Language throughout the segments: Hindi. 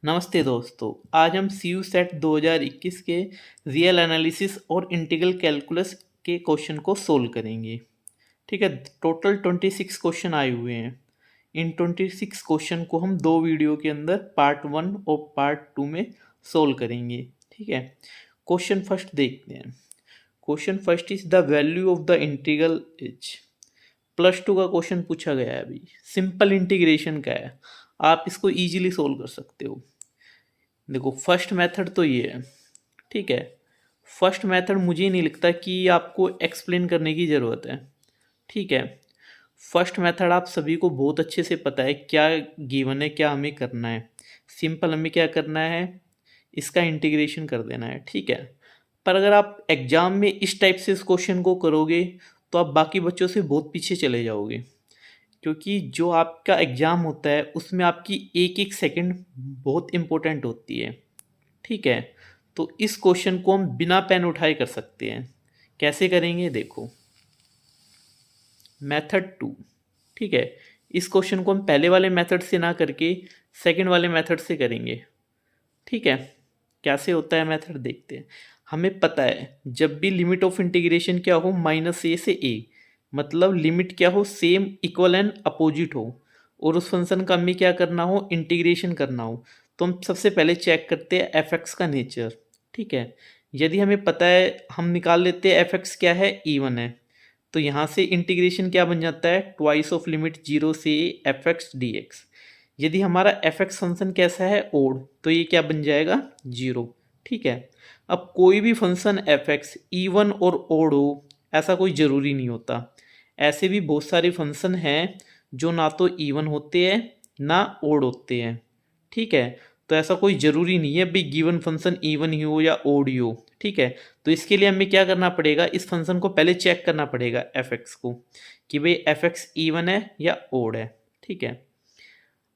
नमस्ते दोस्तों। आज हम CU सेट 2021 के रियल एनालिसिस और इंटीग्रल कैलकुलस के क्वेश्चन को सोल्व करेंगे। ठीक है, टोटल 26 क्वेश्चन आए हुए हैं। इन 26 क्वेश्चन को हम दो वीडियो के अंदर पार्ट 1 और पार्ट 2 में सोल्व करेंगे। ठीक है, क्वेश्चन फर्स्ट देखते हैं। Question first is the value of the integral is. +2 का क्वेश्चन पूछा गया है। अभी सिंपल इंटीग्रेशन का है, आप इसको इजीली सोल्व कर सकते हो। देखो, फर्स्ट मेथड तो ये है। ठीक है, फर्स्ट मेथड मुझे नहीं लगता कि आपको एक्सप्लेन करने की ज़रूरत है। ठीक है, फर्स्ट मेथड आप सभी को बहुत अच्छे से पता है क्या गिवन है, क्या हमें करना है। सिंपल हमें क्या करना है, इसका इंटीग्रेशन कर देना है। ठीक है, पर अगर आप एग्ज़ाम में इस टाइप से इस क्वेश्चन को करोगे तो आप बाकी बच्चों से बहुत पीछे चले जाओगे, क्योंकि जो आपका एग्ज़ाम होता है उसमें आपकी एक एक सेकंड बहुत इम्पोर्टेंट होती है। ठीक है, तो इस क्वेश्चन को हम बिना पेन उठाए कर सकते हैं। कैसे करेंगे, देखो मेथड 2। ठीक है, इस क्वेश्चन को हम पहले वाले मेथड से ना करके सेकंड वाले मेथड से करेंगे। ठीक है, कैसे होता है मेथड देखते हैं। हमें पता है जब भी लिमिट ऑफ इंटीग्रेशन क्या हो, -a से a, मतलब लिमिट क्या हो, सेम इक्वल एंड अपोजिट हो, और उस फंक्शन का हमें क्या करना हो, इंटीग्रेशन करना हो, तो हम सबसे पहले चेक करते हैं f(x) का नेचर। ठीक है, यदि हमें पता है, हम निकाल लेते हैं f(x) क्या है, e1 है, तो यहाँ से इंटीग्रेशन क्या बन जाता है, ट्वाइस ऑफ लिमिट 0 से f(x) dx। यदि हमारा f(x) फंक्शन कैसा है, ओड, तो ये क्या बन जाएगा, 0। ठीक है, अब कोई भी फंक्शन f(x) इवन और ओड हो, ऐसा कोई ज़रूरी नहीं होता। ऐसे भी बहुत सारे फंक्शन हैं जो ना तो इवन होते हैं ना ओड होते हैं। ठीक है, तो ऐसा कोई ज़रूरी नहीं है भाई गिवन फंक्शन इवन ही हो या ओड ही हो। ठीक है, तो इसके लिए हमें क्या करना पड़ेगा, इस फंक्शन को पहले चेक करना पड़ेगा f(x) को, कि भाई f(x) इवन है या ओड है। ठीक है,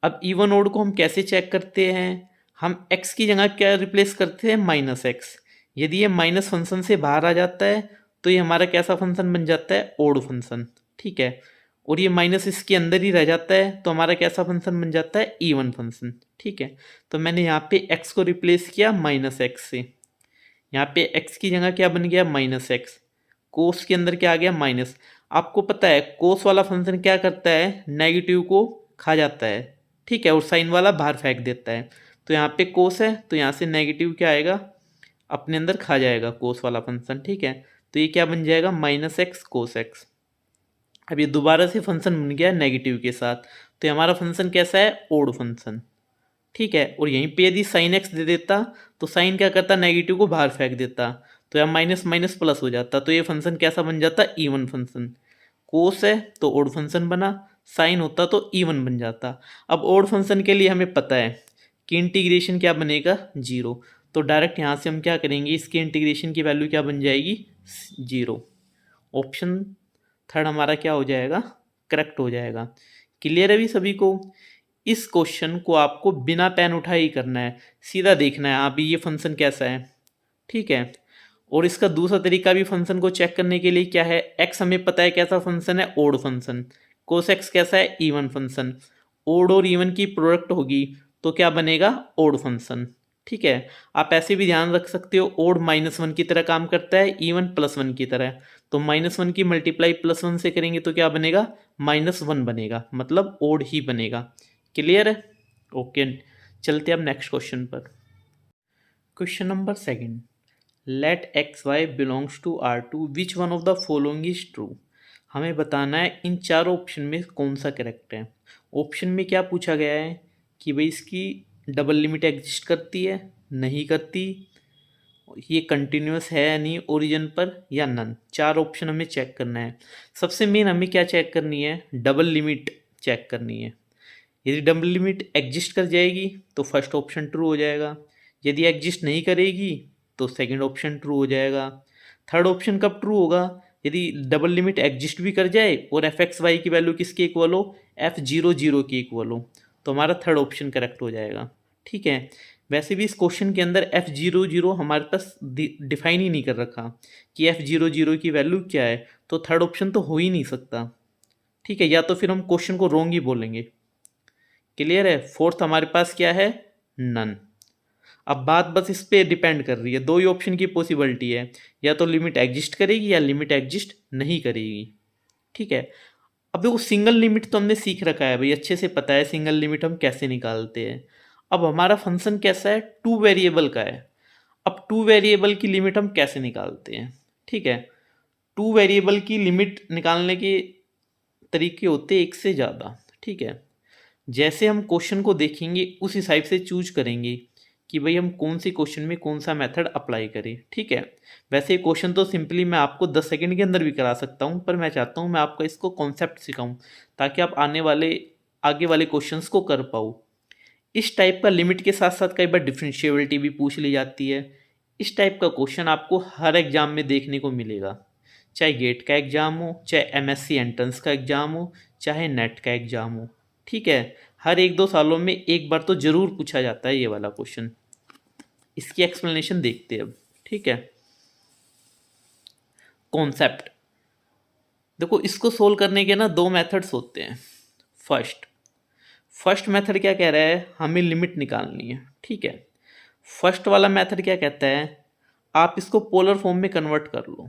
अब इवन ओड को हम कैसे चेक करते हैं, हम x की जगह क्या रिप्लेस करते हैं, -x। यदि ये माइनस फंक्शन से बाहर आ जाता है तो ये हमारा कैसा फंक्शन बन जाता है, ओड फंक्शन। ठीक है, और ये माइनस इसके अंदर ही रह जाता है तो हमारा कैसा फंक्शन बन जाता है, इवन फंक्शन। ठीक है, तो मैंने यहाँ पे x को रिप्लेस किया -x से। यहाँ पे x की जगह क्या बन गया, -x। कोस के अंदर क्या आ गया, माइनस। आपको पता है कोस वाला फंक्शन क्या करता है, नेगेटिव को खा जाता है। ठीक है, और साइन वाला बाहर फेंक देता है। तो यहाँ पे कोस है तो यहाँ से नेगेटिव क्या आएगा, अपने अंदर खा जाएगा कोस वाला फंक्शन। ठीक है, तो ये क्या बन जाएगा, -x कोस x। अब ये दोबारा से फंक्शन बन गया नेगेटिव के साथ, तो ये हमारा फंक्शन कैसा है, ओड फंक्शन। ठीक है, और यहीं पे यदि साइन x दे देता तो साइन क्या करता, नेगेटिव को बाहर फेंक देता, तो यहाँ माइनस माइनस प्लस हो जाता, तो ये फंक्शन कैसा बन जाता, इवन फंक्शन। कोस है तो ओड फंक्शन बना, साइन होता तो इवन बन जाता। अब ओड फंक्शन के लिए हमें पता है कि इंटीग्रेशन क्या बनेगा, 0। तो डायरेक्ट यहाँ से हम क्या करेंगे, इसके इंटीग्रेशन की वैल्यू क्या बन जाएगी, 0। ऑप्शन थर्ड हमारा क्या हो जाएगा, करेक्ट हो जाएगा। क्लियर है भी सभी को। इस क्वेश्चन को आपको बिना पेन उठाए ही करना है, सीधा देखना है अभी ये फंक्शन कैसा है। ठीक है, और इसका दूसरा तरीका भी फंक्शन को चेक करने के लिए क्या है, x हमें पता है कैसा फंक्शन है, ओड फंक्शन। कोस x कैसा है, इवन फंक्शन। ओड और इवन की प्रोडक्ट होगी तो क्या बनेगा, ओड फंक्शन। ठीक है, आप ऐसे भी ध्यान रख सकते हो, ओड -1 की तरह काम करता है, इवन +1 की तरह। तो -1 की मल्टीप्लाई +1 से करेंगे तो क्या बनेगा, -1 बनेगा, मतलब ओड ही बनेगा। क्लियर है, ओके। चलते अब नेक्स्ट क्वेश्चन पर। Question number second, let X Y belongs to R2 which one of the following is true. हमें बताना है इन चारों ऑप्शन में कौन सा करेक्ट है। ऑप्शन में क्या पूछा गया है कि भाई इसकी डबल लिमिट एग्जिस्ट करती है, नहीं करती, ये कंटिन्यूस है या नहीं ओरिजिन पर, या नन। चार ऑप्शन हमें चेक करना है। सबसे मेन हमें क्या चेक करनी है, डबल लिमिट चेक करनी है। यदि डबल लिमिट एग्जिस्ट कर जाएगी तो फर्स्ट ऑप्शन ट्रू हो जाएगा, यदि एग्जिस्ट नहीं करेगी तो सेकंड ऑप्शन ट्रू हो जाएगा। थर्ड ऑप्शन कब ट्रू होगा, यदि डबल लिमिट एग्जिस्ट भी कर जाए और f(x) y की वैल्यू किसके इक्वल हो, f(0) के इक्वल हो, तो हमारा थर्ड ऑप्शन करेक्ट हो जाएगा। ठीक है, वैसे भी इस क्वेश्चन के अंदर f(0) हमारे पास डिफाइन ही नहीं कर रखा कि f(0) की वैल्यू क्या है, तो थर्ड ऑप्शन तो हो ही नहीं सकता। ठीक है, या तो फिर हम क्वेश्चन को रॉन्ग ही बोलेंगे। क्लियर है। फोर्थ हमारे पास क्या है, नन। अब बात बस इस पे डिपेंड कर रही है, दो ही ऑप्शन की पॉसिबिलिटी है, या तो लिमिट एग्जिस्ट करेगी या लिमिट एग्जिस्ट नहीं करेगी। ठीक है, अब देखो सिंगल लिमिट तो हमने सीख रखा है भाई, अच्छे से पता है सिंगल लिमिट हम कैसे निकालते हैं। अब हमारा फंक्शन कैसा है, टू वेरिएबल का है। अब टू वेरिएबल की लिमिट हम कैसे निकालते हैं? ठीक है, टू वेरिएबल की लिमिट निकालने के तरीके होते हैं एक से ज़्यादा। ठीक है, जैसे हम क्वेश्चन को देखेंगे उस हिसाब से चूज करेंगे कि भाई हम कौन सी क्वेश्चन में कौन सा मेथड अप्लाई करें। ठीक है, वैसे क्वेश्चन तो सिंपली मैं आपको 10 सेकंड के अंदर भी करा सकता हूं, पर मैं चाहता हूं मैं आपको इसको कॉन्सेप्ट सिखाऊं ताकि आप आगे वाले क्वेश्चंस को कर पाओ। इस टाइप का लिमिट के साथ साथ कई बार डिफरेंशिएबिलिटी भी पूछ ली जाती है। इस टाइप का क्वेश्चन आपको हर एग्जाम में देखने को मिलेगा, चाहे गेट का एग्ज़ाम हो, चाहे एमएससी एंट्रेंस का एग्ज़ाम हो, चाहे नेट का एग्ज़ाम हो। ठीक है, हर एक दो सालों में एक बार तो ज़रूर पूछा जाता है ये वाला क्वेश्चन। इसकी एक्सप्लेनेशन देखते हैं अब। ठीक है, कॉन्सेप्ट देखो, इसको सोल्व करने के ना दो मेथड्स होते हैं। फर्स्ट मेथड क्या कह रहा है, हमें लिमिट निकालनी है। ठीक है, फर्स्ट वाला मेथड क्या कहता है, आप इसको पोलर फॉर्म में कन्वर्ट कर लो।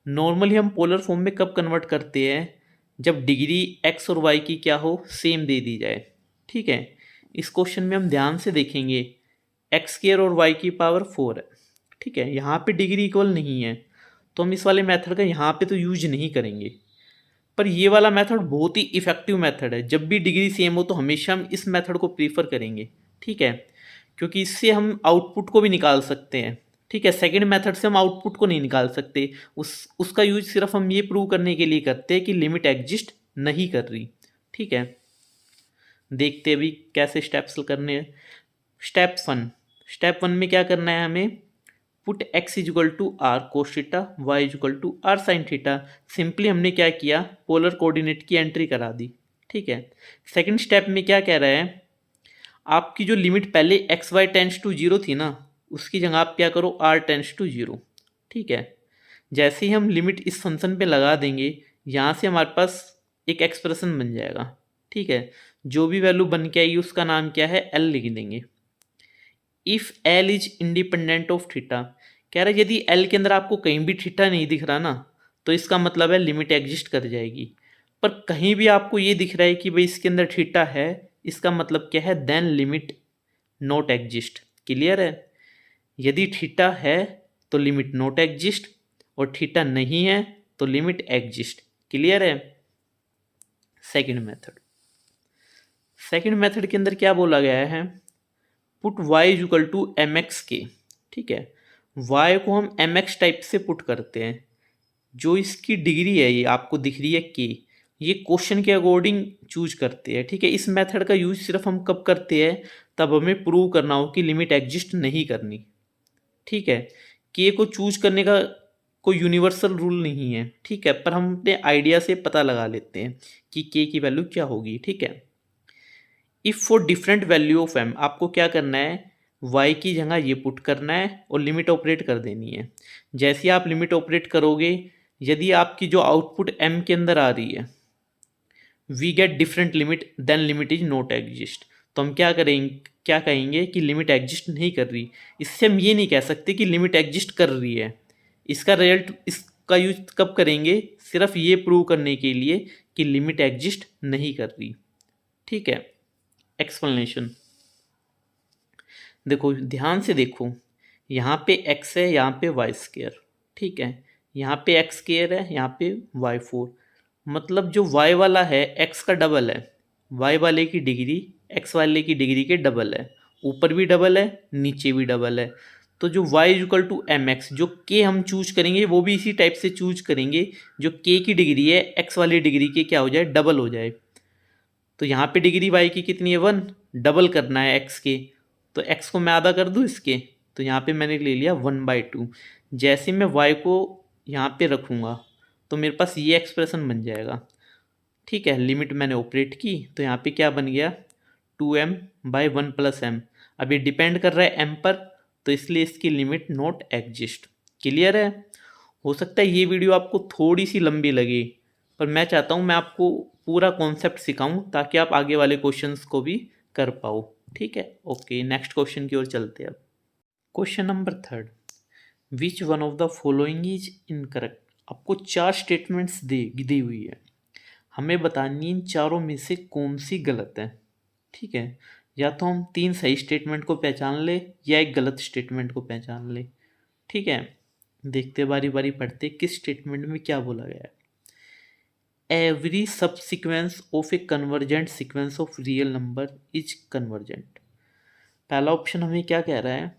नॉर्मली हम पोलर फॉर्म में कब कन्वर्ट करते हैं, जब डिग्री एक्स और वाई की क्या हो, सेम दे दी जाए। ठीक है, इस क्वेश्चन में हम ध्यान से देखेंगे एक्स स्क्वायर और वाई की पावर 4 है। ठीक है, यहाँ पे डिग्री इक्वल नहीं है तो हम इस वाले मेथड का यहाँ पे तो यूज नहीं करेंगे। पर ये वाला मेथड बहुत ही इफेक्टिव मेथड है, जब भी डिग्री सेम हो तो हमेशा हम इस मेथड को प्रीफर करेंगे। ठीक है, क्योंकि इससे हम आउटपुट को भी निकाल सकते हैं। ठीक है, सेकंड मेथड से हम आउटपुट को नहीं निकाल सकते, उसका यूज सिर्फ हम ये प्रूव करने के लिए करते हैं कि लिमिट एग्जिस्ट नहीं कर रही। ठीक है, देखते हैं अभी कैसे स्टेप्स करने हैं। स्टेप वन में क्या करना है हमें, put x is equal to R cos theta, Y is equal to R sine theta. Simply हमने क्या किया, पोलर कोऑर्डिनेट की एंट्री करा दी। ठीक है, सेकंड स्टेप में क्या कह रहा है, आपकी जो लिमिट पहले X Y tends to zero थी ना, उसकी जगह आप क्या करो, आर टेंस टू जीरो। ठीक है, जैसे ही हम लिमिट इस फंक्शन पे लगा देंगे, यहाँ से हमारे पास एक एक्सप्रेशन बन जाएगा। ठीक है, जो भी वैल्यू बन के आएगी उसका नाम क्या है, एल लिख देंगे। If L is independent of theta, कह रहा है यदि एल के अंदर आपको कहीं भी थीटा नहीं दिख रहा ना, तो इसका मतलब है लिमिट एग्जिस्ट कर जाएगी। पर कहीं भी आपको ये दिख रहा है कि भाई इसके अंदर थीटा है, इसका मतलब क्या है, then limit not exist. Clear है, यदि थीटा है तो लिमिट नॉट एग्जिस्ट, और थीटा नहीं है तो लिमिट एग्जिस्ट। क्लियर है। सेकंड मेथड के अंदर क्या बोला गया है, put y is equal to M X के। ठीक है, y को हम एम एक्स टाइप से पुट करते हैं। जो इसकी डिग्री है ये आपको दिख रही है के, ये क्वेश्चन के अकॉर्डिंग चूज करते हैं। ठीक है, इस मेथड का यूज सिर्फ हम कब करते हैं, तब हमें प्रूव करना हो कि लिमिट एग्जिस्ट नहीं करनी। ठीक है, के को चूज करने का कोई यूनिवर्सल रूल नहीं है। ठीक है, पर हम अपने आइडिया से पता लगा लेते हैं कि के की वैल्यू क्या होगी। ठीक है, if for different value of M, आपको क्या करना है, y की जगह ये पुट करना है और लिमिट ऑपरेट कर देनी है। जैसे ही आप लिमिट ऑपरेट करोगे, यदि आपकी जो आउटपुट m के अंदर आ रही है, we get different limit then limit is not exist, तो हम क्या कहेंगे कि लिमिट एग्जिस्ट नहीं कर रही। इससे हम ये नहीं कह सकते कि लिमिट एग्जिस्ट कर रही है। इसका यूज कब करेंगे, सिर्फ ये प्रूव करने के लिए कि लिमिट एग्जिस्ट नहीं कर रही। ठीक है, एक्सप्लेनेशन देखो, ध्यान से देखो, यहाँ पे x है, यहाँ पे वाई स्क्वायर। ठीक है, यहाँ पे x स्क्वायर है, यहाँ पे y4, मतलब जो y वाला है x का डबल है, y वाले की डिग्री x वाले की डिग्री के डबल है, ऊपर भी डबल है नीचे भी डबल है। तो जो y equal to M X, जो k हम चूज करेंगे वो भी इसी टाइप से चूज करेंगे, जो k की डिग्री है x वाली डिग्री के क्या हो जाए, डबल हो जाए। तो यहाँ पे डिग्री y की कितनी है, 1, डबल करना है x के, तो x को मैं आधा कर दूँ इसके, तो यहाँ पे मैंने ले लिया 1/2। जैसे मैं y को यहाँ पे रखूँगा तो मेरे पास ये एक्सप्रेशन बन जाएगा। ठीक है, लिमिट मैंने ऑपरेट की तो यहाँ पे क्या बन गया, 2m/1 + m। अब ये डिपेंड कर रहा है m पर, तो इसलिए इसकी लिमिट नॉट एग्जिस्ट। क्लियर है। हो सकता है ये वीडियो आपको थोड़ी सी लंबी लगे, पर मैं चाहता हूँ मैं आपको पूरा कॉन्सेप्ट सिखाऊं ताकि आप आगे वाले क्वेश्चंस को भी कर पाओ। ठीक है, ओके, नेक्स्ट क्वेश्चन की ओर चलते हैं अब। Question number 3, which one of the following is incorrect. आपको 4 स्टेटमेंट्स दी हुई है, हमें बतानी इन चारों में से कौन सी गलत है। ठीक है, या तो हम 3 सही स्टेटमेंट को पहचान ले या एक गलत स्टेटमेंट को पहचान ले। ठीक है, देखते बारी बारी पढ़ते किस स्टेटमेंट में क्या बोला गया है। एवरी सब sequence of A convergent sequence of real number is convergent. पहला ऑप्शन हमें क्या कह रहा है,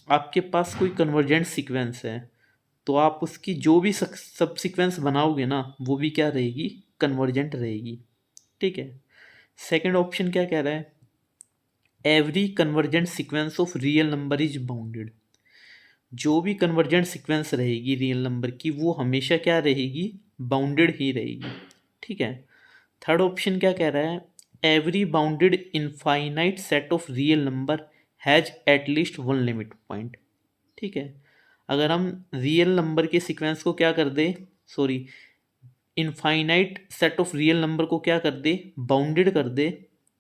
आपके पास कोई कन्वर्जेंट सीक्वेंस है तो आप उसकी जो भी सब सीक्वेंस बनाओगे ना वो भी क्या रहेगी, कन्वर्जेंट रहेगी। ठीक है, सेकंड ऑप्शन क्या कह रहा है, every convergent sequence of real number is bounded. जो भी कन्वर्जेंट सीक्वेंस रहेगी रियल नंबर की वो हमेशा क्या रहेगी, बाउंडेड ही रहेगी। ठीक है, थर्ड ऑप्शन क्या कह रहा है, every bounded infinite set of real number has at least one limit point. ठीक है, अगर हम रियल नंबर के सीक्वेंस को क्या कर दे, sorry, infinite set of real number को क्या कर दे, बाउंडेड कर दे,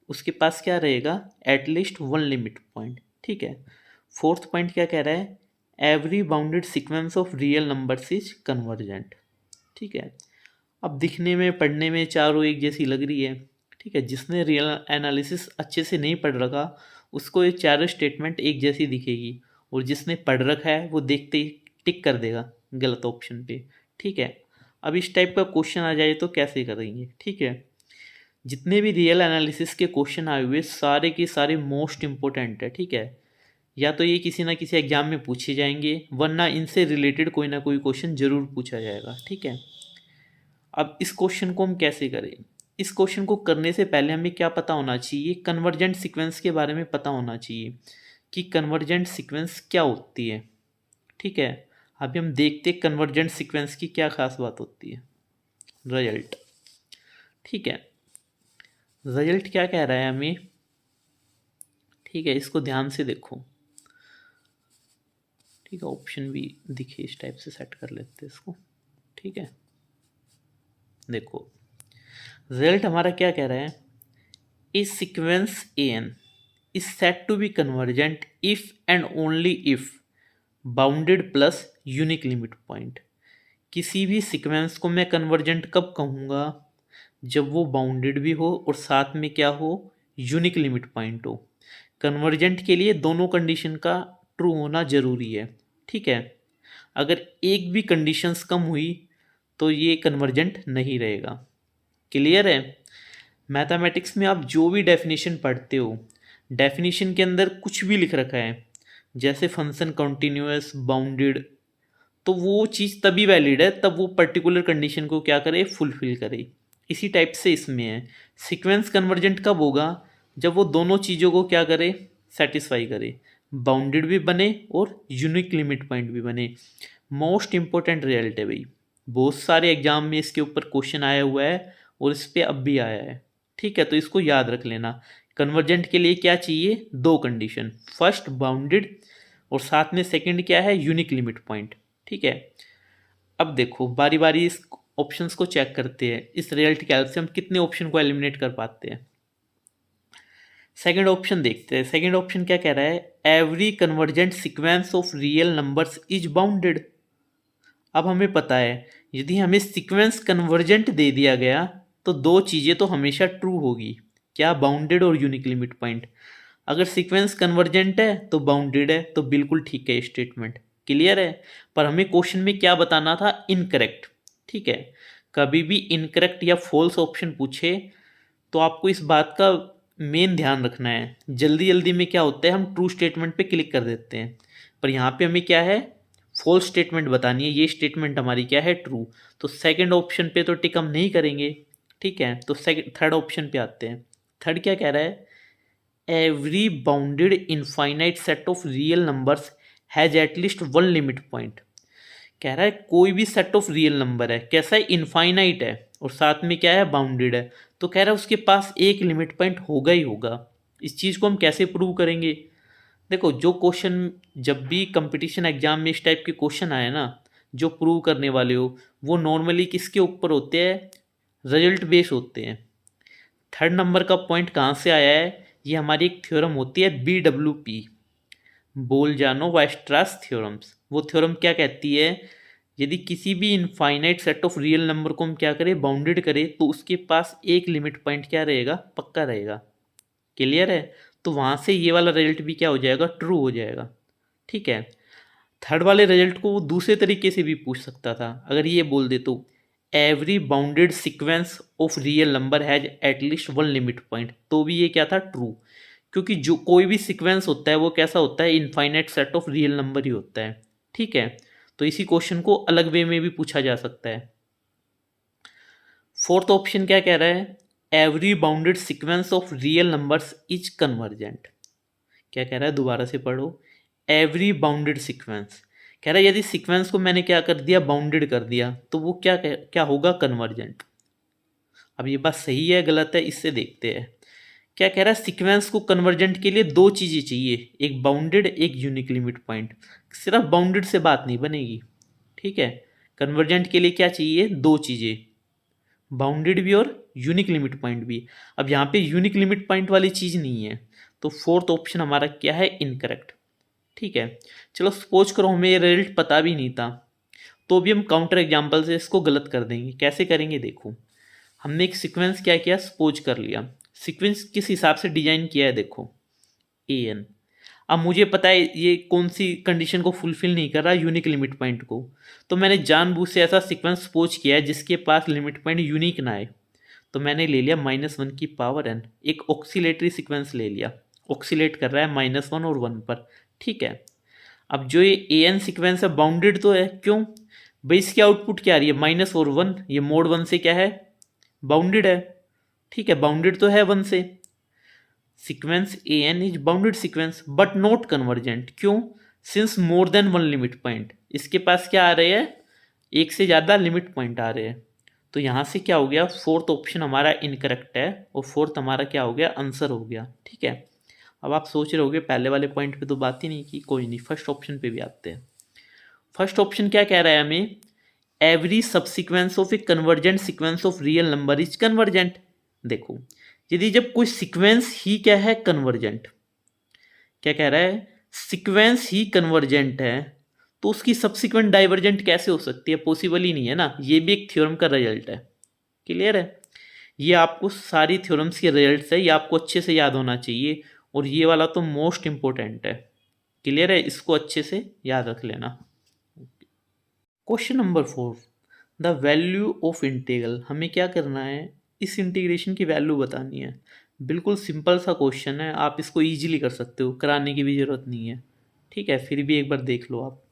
उसके पास क्या रहेगा, at least one limit point. ठीक है, फोर्थ पॉइंट क्या कह रहा है, every bounded sequence of real numbers is convergent. ठीक है, अब दिखने में पढ़ने में चारों एक जैसी लग रही है। ठीक है, जिसने रियल एनालिसिस अच्छे से नहीं पढ़ रखा उसको ये चारों स्टेटमेंट एक जैसी दिखेगी, और जिसने पढ़ रखा है वो देखते ही टिक कर देगा गलत ऑप्शन पे। ठीक है, अब इस टाइप का क्वेश्चन आ जाए तो कैसे करेंगे। ठीक है, जितने भी रियल एनालिसिस के क्वेश्चन आए हुए सारे के सारे मोस्ट इंपॉर्टेंट है। ठीक है, या तो ये किसी ना किसी एग्जाम में पूछे जाएंगे वरना इनसे रिलेटेड कोई ना कोई क्वेश्चन जरूर पूछा जाएगा। ठीक है, अब इस क्वेश्चन को हम कैसे करें, इस क्वेश्चन को करने से पहले हमें क्या पता होना चाहिए, कन्वर्जेंट सीक्वेंस के बारे में पता होना चाहिए कि कन्वर्जेंट सीक्वेंस क्या होती है। ठीक है, अभी हम देखते हैं कन्वर्जेंट सीक्वेंस की क्या खास बात होती है। रिजल्ट, ठीक है, रिजल्ट क्या कह रहा है हमें। ठीक है, इसको ध्यान से देखो। ठीक है, ऑप्शन भी दिखे इस टाइप से सेट कर लेते हैं इसको। ठीक है, देखो रिजल्ट हमारा क्या कह रहा है, a sequence n is set to be convergent if and only if bounded plus unique limit point. किसी भी सीक्वेंस को मैं कन्वर्जेंट कब कहूँगा, जब वो बाउंडेड भी हो और साथ में क्या हो, यूनिक लिमिट पॉइंट हो। कन्वर्जेंट के लिए दोनों कंडीशन का ट्रू होना जरूरी है। ठीक है, अगर एक भी कंडीशंस कम हुई तो ये कन्वर्जेंट नहीं रहेगा। क्लियर है, मैथमेटिक्स में आप जो भी डेफिनेशन पढ़ते हो डेफिनेशन के अंदर कुछ भी लिख रखा है, जैसे फंक्शन कंटिन्यूअस बाउंडेड, तो वो चीज़ तभी वैलिड है तब वो पर्टिकुलर कंडीशन को क्या करे, फुलफिल करे। इसी टाइप से इसमें है, सीक्वेंस कन्वर्जेंट कब होगा, जब वो दोनों चीज़ों को क्या करे, सेटिस्फाई करे, बाउंडेड भी बने और यूनिक लिमिट पॉइंट भी बने। मोस्ट इंपॉर्टेंट रिजल्ट है भाई, बहुत सारे एग्जाम में इसके ऊपर क्वेश्चन आया हुआ है और इस पर अब भी आया है। ठीक है, तो इसको याद रख लेना, कन्वर्जेंट के लिए क्या चाहिए, दो कंडीशन, फर्स्ट बाउंडेड और साथ में सेकंड क्या है, यूनिक लिमिट पॉइंट। ठीक है, अब देखो बारी बारी इस ऑप्शंस को चेक करते हैं, इस रिजल्ट के हेल्प से हम कितने ऑप्शन को एलिमिनेट कर पाते हैं। सेकंड ऑप्शन देखते हैं, सेकंड ऑप्शन क्या कह रहा है, every convergent sequence of real numbers is bounded. अब हमें पता है यदि हमें सीक्वेंस कन्वर्जेंट दे दिया गया तो दो चीज़ें तो हमेशा ट्रू होगी, क्या, बाउंडेड और यूनिक लिमिट पॉइंट। अगर सीक्वेंस कन्वर्जेंट है तो बाउंडेड है, तो बिल्कुल ठीक है स्टेटमेंट। क्लियर है, पर हमें क्वेश्चन में क्या बताना था, इनकरेक्ट। ठीक है, कभी भी इनकरेक्ट या फॉल्स ऑप्शन पूछे तो आपको इस बात का मेन ध्यान रखना है। जल्दी जल्दी में क्या होता है, हम ट्रू स्टेटमेंट पे क्लिक कर देते हैं, पर यहाँ पे हमें क्या है, फॉल्स स्टेटमेंट बतानी है। ये स्टेटमेंट हमारी क्या है, ट्रू, तो सेकंड ऑप्शन पे तो टिक हम नहीं करेंगे। ठीक है, तो थर्ड ऑप्शन पे आते हैं। थर्ड क्या कह रहा है, every bounded infinite set of real numbers has at least one limit point. कह रहा है कोई भी सेट ऑफ रियल नंबर है, कैसा है, इनफाइनाइट है और साथ में क्या है, बाउंडेड है, तो कह रहा है उसके पास एक लिमिट पॉइंट होगा ही होगा। इस चीज़ को हम कैसे प्रूव करेंगे, देखो जो क्वेश्चन, जब भी कंपटीशन एग्जाम में इस टाइप के क्वेश्चन आए ना, जो प्रूव करने वाले हो वो नॉर्मली किसके ऊपर होते हैं, रिजल्ट बेस होते हैं। थर्ड नंबर का पॉइंट कहाँ से आया है, ये हमारी एक थ्योरम होती है BWP, बोल-जानो-वायस्ट्रास थ्योरम्स। वो थ्योरम क्या कहती है, यदि किसी भी infinite set of real number को हम क्या करें, बाउंडेड करें, तो उसके पास एक लिमिट पॉइंट क्या रहेगा, पक्का रहेगा। क्लियर है? तो वहाँ से ये वाला रिजल्ट भी क्या हो जाएगा, ट्रू हो जाएगा। ठीक है। थर्ड वाले रिजल्ट को वो दूसरे तरीके से भी पूछ सकता था। अगर ये बोल दे तो every bounded sequence of real number has at least one limit point, तो भी ये क्या था, ट्रू। क्योंकि जो कोई भी सीक्वेंस होता है वो कैसा होता है, infinite set of real number ही होता है। ठीक है। तो इसी क्वेश्चन को अलग वे में भी पूछा जा सकता है। फोर्थ ऑप्शन क्या कह रहा है, every bounded sequence of real numbers is convergent. क्या कह रहा है, दोबारा से पढ़ो। एवरी बाउंडेड सीक्वेंस, कह रहा है यदि सीक्वेंस को मैंने क्या कर दिया, बाउंडेड कर दिया, तो वो क्या होगा, कन्वर्जेंट। अब ये बात सही है गलत है, इससे देखते हैं। क्या कह रहा है, सीक्वेंस को कन्वर्जेंट के लिए दो चीज़ें चाहिए, एक बाउंडेड, एक यूनिक लिमिट पॉइंट। सिर्फ बाउंडेड से बात नहीं बनेगी। ठीक है। कन्वर्जेंट के लिए क्या चाहिए, दो चीज़ें, बाउंडेड भी और यूनिक लिमिट पॉइंट भी। अब यहाँ पे यूनिक लिमिट पॉइंट वाली चीज़ नहीं है, तो फोर्थ ऑप्शन हमारा क्या है, इनकरेक्ट। ठीक है। चलो सपोज करो हमें ये रिजल्ट पता भी नहीं था, तो भी हम काउंटर एग्जाम्पल से इसको गलत कर देंगे। कैसे करेंगे, देखो। हमने एक सीक्वेंस क्या किया, सपोज कर लिया। सीक्वेंस किस हिसाब से डिजाइन किया है, देखो, AN। अब मुझे पता है ये कौन सी कंडीशन को फुलफिल नहीं कर रहा, यूनिक लिमिट पॉइंट को। तो मैंने जानबूझ से ऐसा सीक्वेंस सपोज किया है जिसके पास लिमिट पॉइंट यूनिक ना आए। तो मैंने ले लिया -1 की पावर n, एक ऑक्सीलेटरी सीक्वेंस ले लिया, ऑक्सीलेट कर रहा है -1 और 1 पर। ठीक है। अब जो ये AN सीक्वेंस है बाउंडेड तो है, क्यों भाई, इसकी आउटपुट क्या आ रही है, माइनस और 1, ये मोड 1 से क्या है, बाउंडेड है। ठीक है, बाउंडेड तो है 1 से। Sequence AN is bounded sequence but not convergent, क्यों, since more than one limit point, इसके पास क्या आ रहे हैं, एक से ज़्यादा लिमिट पॉइंट आ रहे हैं। तो यहाँ से क्या हो गया, फोर्थ ऑप्शन हमारा इनकरेक्ट है, और फोर्थ हमारा क्या हो गया, आंसर हो गया। ठीक है। अब आप सोच रहे होगे पहले वाले पॉइंट पे तो बात ही नहीं की, कोई नहीं, फर्स्ट ऑप्शन पे भी आते हैं। फर्स्ट ऑप्शन क्या कह रहा है हमें, every subsequence of A convergent sequence of real number is convergent. देखो, यदि जब कोई सीक्वेंस ही क्या है, कन्वर्जेंट, क्या कह रहा है, सीक्वेंस ही कन्वर्जेंट है, तो उसकी सब्सिक्वेंट डाइवर्जेंट कैसे हो सकती है, पॉसिबल ही नहीं है ना। ये भी एक थ्योरम का रिजल्ट है। क्लियर है? ये आपको सारी थ्योरम्स के रिजल्ट्स है, ये आपको अच्छे से याद होना चाहिए, और ये वाला तो मोस्ट इंपॉर्टेंट है। क्लियर है? इसको अच्छे से याद रख लेना। Question number 4, the value of integral. हमें क्या करना है, इस इंटीग्रेशन की वैल्यू बतानी है। बिल्कुल सिंपल सा क्वेश्चन है, आप इसको इजीली कर सकते हो, कराने की भी ज़रूरत नहीं है। ठीक है, फिर भी एक बार देख लो आप।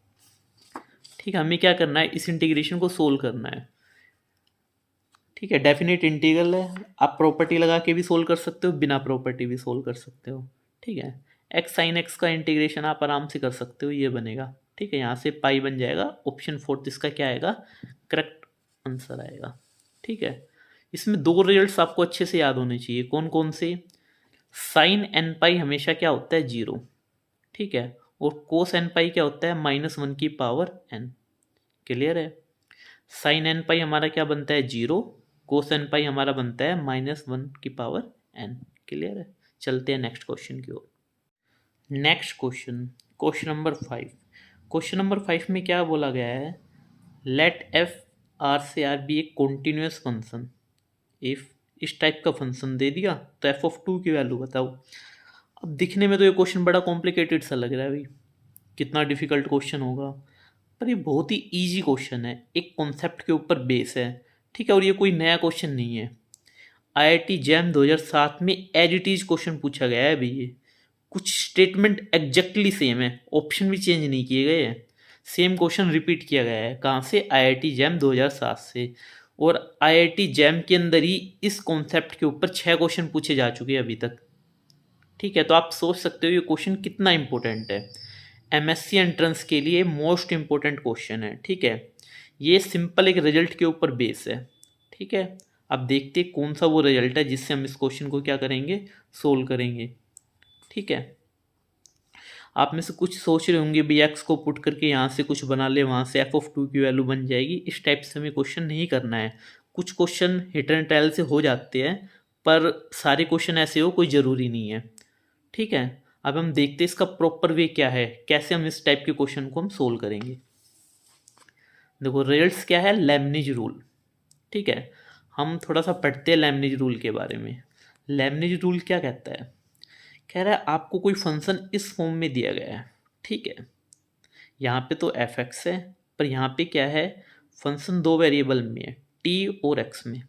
ठीक है, हमें क्या करना है, इस इंटीग्रेशन को सोल्व करना है। ठीक है, डेफिनेट इंटीग्रल है, आप प्रॉपर्टी लगा के भी सोल्व कर सकते हो, बिना प्रॉपर्टी भी सोल्व कर सकते हो। ठीक है, एक्स साइन एक्स का इंटीग्रेशन आप आराम से कर सकते हो, ये बनेगा। ठीक है, यहाँ से पाई बन जाएगा, ऑप्शन फोर्थ इसका क्या आएगा, करेक्ट आंसर आएगा। ठीक है, इसमें दो रिजल्ट्स आपको अच्छे से याद होने चाहिए, कौन कौन से, साइन एन पाई हमेशा क्या होता है, 0। ठीक है, और कोस एन पाई क्या होता है, -1 की पावर n। क्लियर है? साइन एन पाई हमारा क्या बनता है, 0, कोस एन पाई हमारा बनता है -1 की पावर n। क्लियर है? चलते हैं नेक्स्ट क्वेश्चन की ओर। Next question, question number 5। Question number 5 में क्या बोला गया है, लेट एफ आर से आर बी एक कॉन्टिन्यूस फंक्शन। इफ इस टाइप का फंक्शन दे दिया तो f(2) की वैल्यू बताओ। अब दिखने में तो ये क्वेश्चन बड़ा कॉम्प्लिकेटेड सा लग रहा है भाई, कितना डिफिकल्ट क्वेश्चन होगा, पर ये बहुत ही इजी क्वेश्चन है, एक कॉन्सेप्ट के ऊपर बेस है। ठीक है, और ये कोई नया क्वेश्चन नहीं है, IIT जैम 2007 में एज इट इज क्वेश्चन पूछा गया है भाई। ये कुछ स्टेटमेंट एग्जैक्टली सेम है, ऑप्शन भी चेंज नहीं किए गए हैं, सेम क्वेश्चन रिपीट किया गया है। कहाँ से, IIT जैम 2007 से। और IIT जैम के अंदर ही इस कॉन्सेप्ट के ऊपर 6 क्वेश्चन पूछे जा चुके हैं अभी तक। ठीक है, तो आप सोच सकते हो ये क्वेश्चन कितना इंपॉर्टेंट है, MSc एंट्रेंस के लिए मोस्ट इंपॉर्टेंट क्वेश्चन है। ठीक है, ये सिंपल एक रिजल्ट के ऊपर बेस है। ठीक है, अब देखते हैं कौन सा वो रिजल्ट है जिससे हम इस क्वेश्चन को क्या करेंगे, सोल्व करेंगे। ठीक है, आप में से कुछ सोच रहे होंगे भी एक्स को पुट करके यहाँ से कुछ बना ले, वहाँ से f(2) की वैल्यू बन जाएगी। इस टाइप से हमें क्वेश्चन नहीं करना है। कुछ क्वेश्चन हिट एंड ट्रायल से हो जाते हैं, पर सारे क्वेश्चन ऐसे हो कोई ज़रूरी नहीं है। ठीक है, अब हम देखते हैं इसका प्रॉपर वे क्या है, कैसे हम इस टाइप के क्वेश्चन को हम सोल्व करेंगे। देखो रिजल्ट्स क्या है, लेबनिज रूल। ठीक है, हम थोड़ा सा पढ़ते हैं लेबनिज रूल के बारे में। लेबनिज रूल क्या कहता है, कह रहा है आपको कोई फंक्शन इस फॉर्म में दिया गया है। ठीक है, यहाँ पे तो एफ एक्स है, पर यहाँ पे क्या है, फंक्शन दो वेरिएबल में है, टी और एक्स में।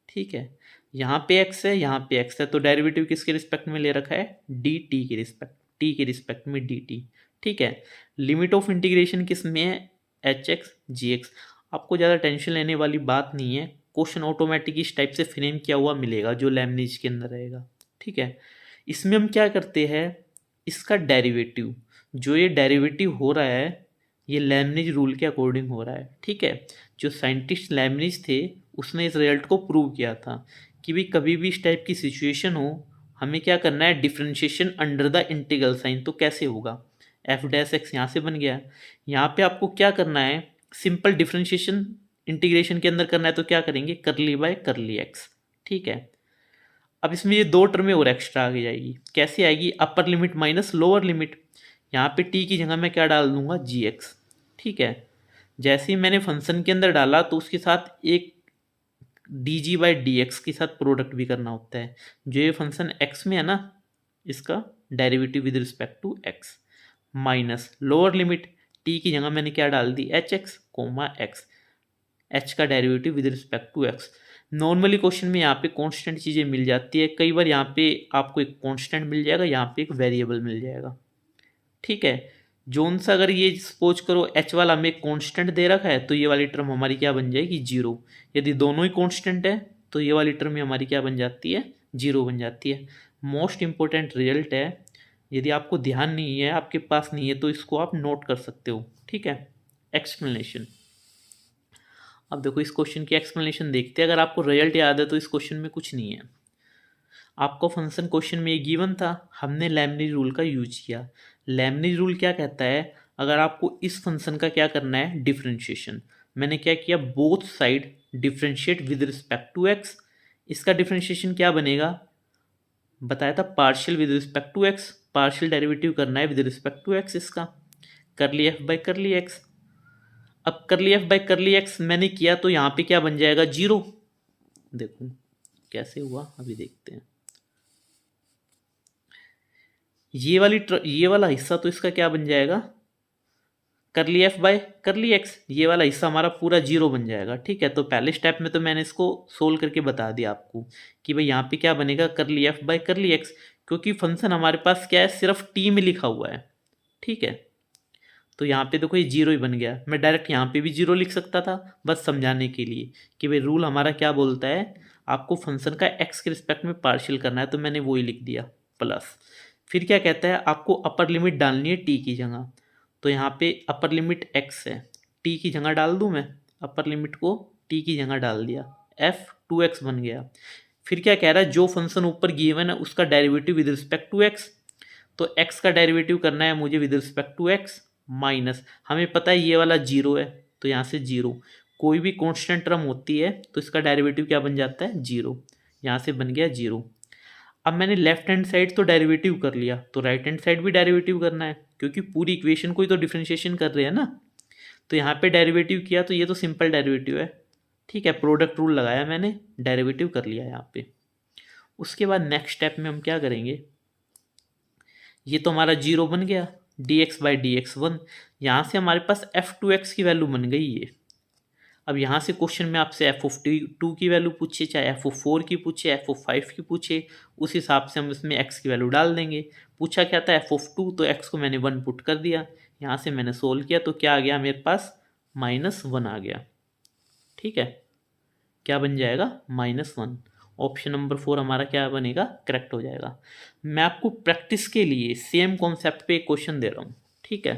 ठीक है, यहाँ पे एक्स है, यहाँ पे एक्स है, तो डेरिवेटिव किसके रिस्पेक्ट में ले रखा है, डी टी के रिस्पेक्ट, टी के रिस्पेक्ट में डी टी। ठीक है, लिमिट ऑफ इंटीग्रेशन किस में है, एच एक्स जी एक्स। आपको ज़्यादा टेंशन लेने वाली बात नहीं है, क्वेश्चन ऑटोमेटिक इस टाइप से फ्रेम किया हुआ मिलेगा जो लेबनिज के अंदर रहेगा। ठीक है, इसमें हम क्या करते हैं, इसका डेरिवेटिव, जो ये डेरिवेटिव हो रहा है ये लेबनिज रूल के अकॉर्डिंग हो रहा है। ठीक है, जो साइंटिस्ट लेबनिज थे उसने इस रिजल्ट को प्रूव किया था कि भाई कभी भी इस टाइप की सिचुएशन हो, हमें क्या करना है, differentiation under the integral sign. तो कैसे होगा, एफ डैश एक्स यहाँ से बन गया, यहाँ पे आपको क्या करना है, सिंपल डिफ्रेंशिएशन इंटीग्रेशन के अंदर करना है, तो क्या करेंगे, करली बाय करली एक्स। ठीक है, अब इसमें ये दो टर्में और एक्स्ट्रा आगे जाएगी, कैसे आएगी, upper limit minus lower limit. यहाँ पे टी की जगह मैं क्या डाल दूंगा, जी एक्स। ठीक है, जैसे ही मैंने फंक्शन के अंदर डाला तो उसके साथ एक D G by D x के साथ प्रोडक्ट भी करना होता है। जो ये फंक्शन एक्स में है ना, इसका derivative with respect to x, minus lower limit, t की जगह मैंने क्या डाल दी, h x comma x, h का derivative with respect to x. Normally question में यहाँ पे कांस्टेंट चीज़ें मिल जाती है, कई बार यहाँ पे आपको एक कांस्टेंट मिल जाएगा, यहाँ पे एक वेरिएबल मिल जाएगा। ठीक है, जोन सा अगर ये सपोज करो एच वाला हमें कांस्टेंट दे रखा है, तो ये वाली टर्म हमारी क्या बन जाएगी, जीरो। यदि दोनों ही कांस्टेंट है तो ये वाली टर्म हमारी क्या बन जाती है, जीरो बन जाती है। मोस्ट इंपॉर्टेंट रिजल्ट है, यदि आपको ध्यान नहीं है, आपके पास नहीं है, तो इसको आप नोट कर सकते हो। ठीक है, एक्सप्लेनेशन। अब देखो इस क्वेश्चन की एक्सप्लेनेशन देखते हैं, अगर आपको रिजल्ट याद है तो इस क्वेश्चन में कुछ नहीं है। आपको फंक्शन क्वेश्चन में ये गिवन था, हमने लेबनिज रूल का यूज किया। लेबनिज रूल क्या कहता है, अगर आपको इस फंक्शन का क्या करना है, डिफरेंशिएशन, मैंने क्या किया, both side differentiate with respect to X. इसका डिफरेंशिएशन क्या बनेगा, बताया था partial with respect to X, partial derivative करना है विद रिस्पेक्ट टू एक्स इसका, करली एफ बाई करली एक्स। अब करली एफ बाई करली एक्स मैंने किया तो यहाँ पे क्या बन जाएगा, जीरो। देखो कैसे हुआ, अभी देखते हैं। ये वाला हिस्सा तो इसका क्या बन जाएगा, करली एफ बाय करली एक्स, ये वाला हिस्सा हमारा पूरा जीरो बन जाएगा। ठीक है, तो पहले स्टेप में तो मैंने इसको सोल्व करके बता दिया आपको कि भाई यहाँ पे क्या बनेगा, करली एफ बाय करली एक्स, क्योंकि फंक्शन हमारे पास क्या है, सिर्फ टी में लिखा हुआ है। ठीक है, तो यहाँ पे देखो ये जीरो ही बन गया, मैं डायरेक्ट यहाँ पे भी जीरो लिख सकता था, बस समझाने के लिए कि भाई रूल हमारा क्या बोलता है, आपको फंक्शन का एक्स के रिस्पेक्ट में पार्शियल करना है, तो मैंने वो ही लिख दिया प्लस। फिर क्या कहता है, आपको अपर लिमिट डालनी है टी की जगह, तो यहाँ पे अपर लिमिट एक्स है, टी की जगह डाल दूँ मैं, अपर लिमिट को टी की जगह डाल दिया, एफ टू एक्स बन गया। फिर क्या कह रहा है, जो फंक्शन ऊपर गिवन है उसका derivative with respect to X, तो एक्स का डेरिवेटिव करना है मुझे with respect to x, minus, हमें पता है ये वाला जीरो है, तो यहाँ से जीरो, कोई भी कांस्टेंट टर्म होती है तो इसका डेरिवेटिव क्या बन जाता है, जीरो, यहाँ से बन गया जीरो। अब मैंने लेफ्ट हैंड साइड तो डेरिवेटिव कर लिया, तो राइट हैंड साइड भी डेरिवेटिव करना है, क्योंकि पूरी इक्वेशन को ही तो डिफरेंशिएशन कर रहे हैं ना। तो यहाँ पे डेरिवेटिव किया तो ये तो सिंपल डेरिवेटिव है। ठीक है, प्रोडक्ट रूल लगाया मैंने, डेरिवेटिव कर लिया यहाँ पे। उसके बाद नेक्स्ट स्टेप में हम क्या करेंगे, ये तो हमारा जीरो बन गया, D x by D x one, यहाँ से हमारे पास एफ टू एक्स की वैल्यू बन गई ये। अब यहाँ से क्वेश्चन में आपसे एफ ऑफ टू की वैल्यू पूछे, चाहे एफ ऑफ फोर की पूछे, एफ ऑफ फाइव की पूछे, उस हिसाब से हम इसमें एक्स की वैल्यू डाल देंगे। पूछा क्या था, एफ ऑफ टू, तो एक्स को मैंने वन पुट कर दिया, यहाँ से मैंने सोल्व किया तो क्या आ गया मेरे पास, माइनस वन आ गया। ठीक है, क्या बन जाएगा, minus one. Option number four हमारा क्या बनेगा, करेक्ट हो जाएगा। मैं आपको प्रैक्टिस के लिए सेम कॉन्सेप्ट पे एक क्वेश्चन दे रहा हूँ। ठीक है,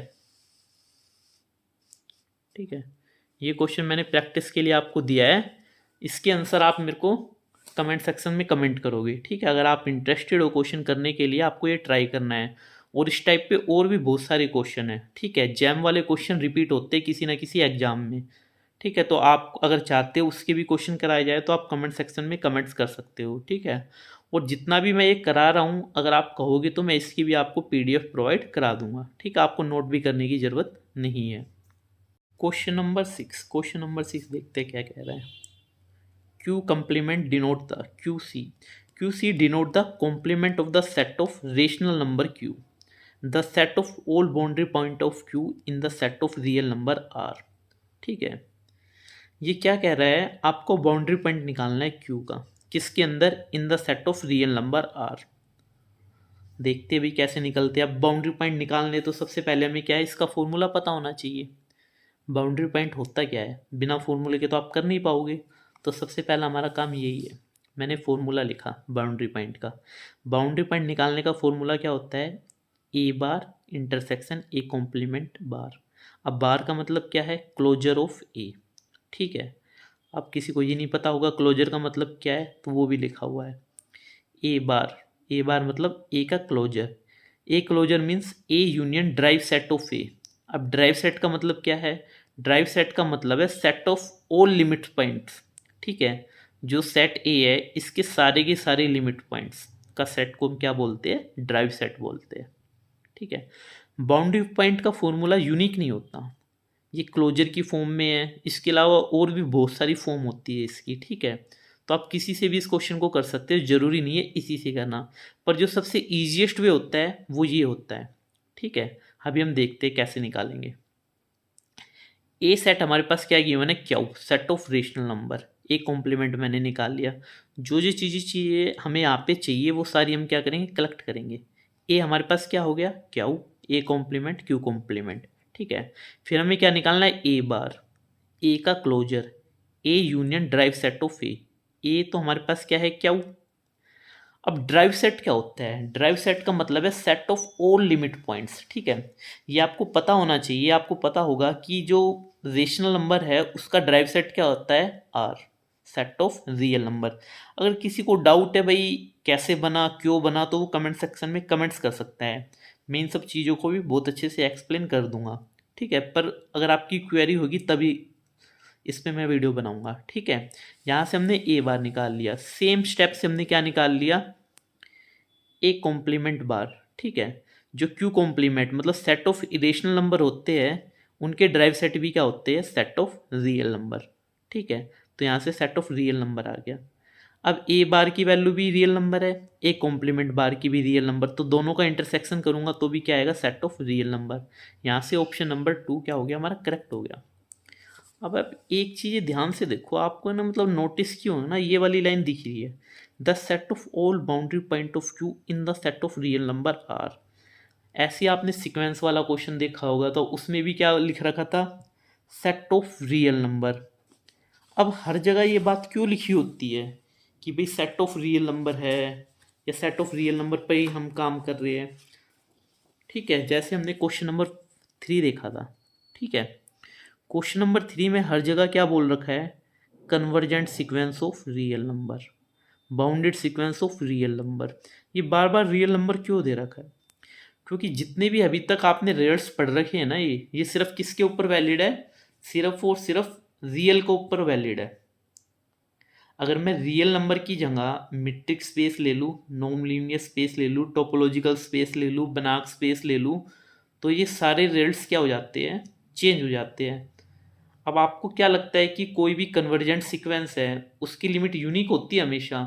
ठीक है, ये क्वेश्चन मैंने प्रैक्टिस के लिए आपको दिया है, इसके आंसर आप मेरे को कमेंट सेक्शन में कमेंट करोगे। ठीक है, अगर आप इंटरेस्टेड हो क्वेश्चन करने के लिए, आपको ये ट्राई करना है। और इस टाइप पे और भी बहुत सारे क्वेश्चन हैं। ठीक है, जैम वाले क्वेश्चन रिपीट होते हैं किसी ना किसी एग्जाम में। ठीक है, तो आप अगर चाहते हो उसके भी क्वेश्चन कराए जाए तो आप कमेंट सेक्शन में कमेंट्स कर सकते हो। ठीक है, और जितना भी मैं ये करा रहा हूँ अगर आप कहोगे तो मैं इसकी भी आपको पीडीएफ प्रोवाइड करा दूंगा, ठीक है, आपको नोट भी करने की ज़रूरत नहीं है। क्वेश्चन नंबर 6 देखते हैं क्या कह रहा है। Q complement denote the QC denote the complement of the set of rational number Q, the set of all boundary point of Q in the set of real number R। ठीक है, ये क्या कह रहा है, आपको बाउंड्री पॉइंट निकालना है Q का, किसके अंदर, इन the set of real number R। देखते भी कैसे निकलते हैं। अब बाउंड्री पॉइंट निकालने तो सबसे पहले हमें क्या है, इसका फॉर्मूला पता होना चाहिए। बाउंड्री पॉइंट होता क्या है, बिना फॉर्मूले के तो आप कर नहीं पाओगे। तो सबसे पहला हमारा काम यही है, मैंने फॉर्मूला लिखा बाउंड्री पॉइंट का। बाउंड्री पॉइंट निकालने का फॉर्मूला क्या होता है, ए बार इंटरसेक्शन ए कॉम्प्लीमेंट बार। अब बार का मतलब क्या है, क्लोजर ऑफ ए। ठीक है, अब किसी को ये नहीं पता होगा क्लोजर का मतलब क्या है, तो वो भी लिखा हुआ है ए बार मतलब ए का closure. A closure means A union derived set of A. अब ड्राइव सेट का मतलब क्या है, ड्राइव सेट का मतलब है set of all limit points. ठीक है, जो सेट ए है इसके सारे के सारे लिमिट पॉइंट्स का सेट को हम क्या बोलते हैं, ड्राइव सेट बोलते हैं। ठीक है, बाउंड्री पॉइंट का फॉर्मूला यूनिक नहीं होता, ये क्लोजर की फॉर्म में है, इसके अलावा और भी बहुत सारी फॉर्म होती है इसकी। ठीक है, तो आप किसी से भी इस क्वेश्चन को कर सकते हो, ज़रूरी नहीं है इसी से करना, पर जो सबसे ईजिएस्ट वे होता है वो ये होता है। ठीक है, अभी हम देखते हैं कैसे निकालेंगे। ए सेट हमारे पास क्या गिवन है, Q set of rational number. A complement मैंने निकाल लिया, जो जो चीज़ें चाहिए हमें यहाँ पे चाहिए वो सारी हम क्या करेंगे, कलेक्ट करेंगे। ए हमारे पास क्या हो गया, Q, A complement Q complement. ठीक है, फिर हमें क्या निकालना है, ए बार, ए का closure, A union derived set of A. A तो हमारे पास क्या है, क्यू। अब ड्राइव सेट क्या होता है, ड्राइव सेट का मतलब है set of all limit points. ठीक है, ये आपको पता होना चाहिए, आपको पता होगा कि जो रेशनल नंबर है उसका ड्राइव सेट क्या होता है, R, set of real number. अगर किसी को डाउट है भाई कैसे बना क्यों बना, तो वो कमेंट सेक्शन में कमेंट्स कर सकता है, मैं इन सब चीज़ों को भी बहुत अच्छे से एक्सप्लेन कर दूंगा। ठीक है, पर अगर आपकी क्वेरी होगी तभी इस पर मैं वीडियो बनाऊंगा। ठीक है, यहाँ से हमने ए बार निकाल लिया, सेम स्टेप से हमने क्या निकाल लिया, ए कॉम्प्लीमेंट बार। ठीक है, जो क्यू कॉम्प्लीमेंट मतलब सेट ऑफ इरेशनल नंबर होते हैं उनके ड्राइव सेट भी क्या होते हैं, सेट ऑफ रियल नंबर। ठीक है, तो यहाँ से सेट ऑफ रियल नंबर आ गया। अब ए बार की वैल्यू भी रियल नंबर है, ए कॉम्प्लीमेंट बार की भी रियल नंबर, तो दोनों का इंटरसेक्शन करूंगा तो भी क्या आएगा, सेट ऑफ रियल नंबर। यहाँ से ऑप्शन नंबर 2 क्या हो गया, हमारा करेक्ट हो गया। अब आप एक चीज़ ध्यान से देखो, आपको ना मतलब नोटिस क्यों है ना, ये वाली लाइन दिख रही है, the set of all boundary point of Q in the set of real number R. ऐसे आपने सीक्वेंस वाला क्वेश्चन देखा होगा तो उसमें भी क्या लिख रखा था, सेट ऑफ रियल नंबर। अब हर जगह ये बात क्यों लिखी होती है कि भाई सेट ऑफ रियल नंबर है या सेट ऑफ रियल नंबर पर ही हम काम कर रहे हैं। ठीक है, जैसे हमने क्वेश्चन नंबर 3 देखा था। ठीक है, क्वेश्चन नंबर 3 में हर जगह क्या बोल रखा है, convergent sequence of real number, bounded sequence of real number. ये बार बार रियल नंबर क्यों दे रखा है, क्योंकि जितने भी अभी तक आपने रिजल्ट्स पढ़ रखे हैं ना, ये सिर्फ किसके ऊपर वैलिड है, सिर्फ और सिर्फ रियल के ऊपर वैलिड है। अगर मैं रियल नंबर की जगह मीट्रिक स्पेस ले लूँ, नॉन लीनियर स्पेस ले लूँ, टोपोलॉजिकल स्पेस ले लूँ, बनाक स्पेस ले लूँ, तो ये सारे रिजल्ट्स क्या हो जाते हैं, चेंज हो जाते हैं। अब आपको क्या लगता है कि कोई भी कन्वर्जेंट सीक्वेंस है उसकी लिमिट यूनिक होती है हमेशा,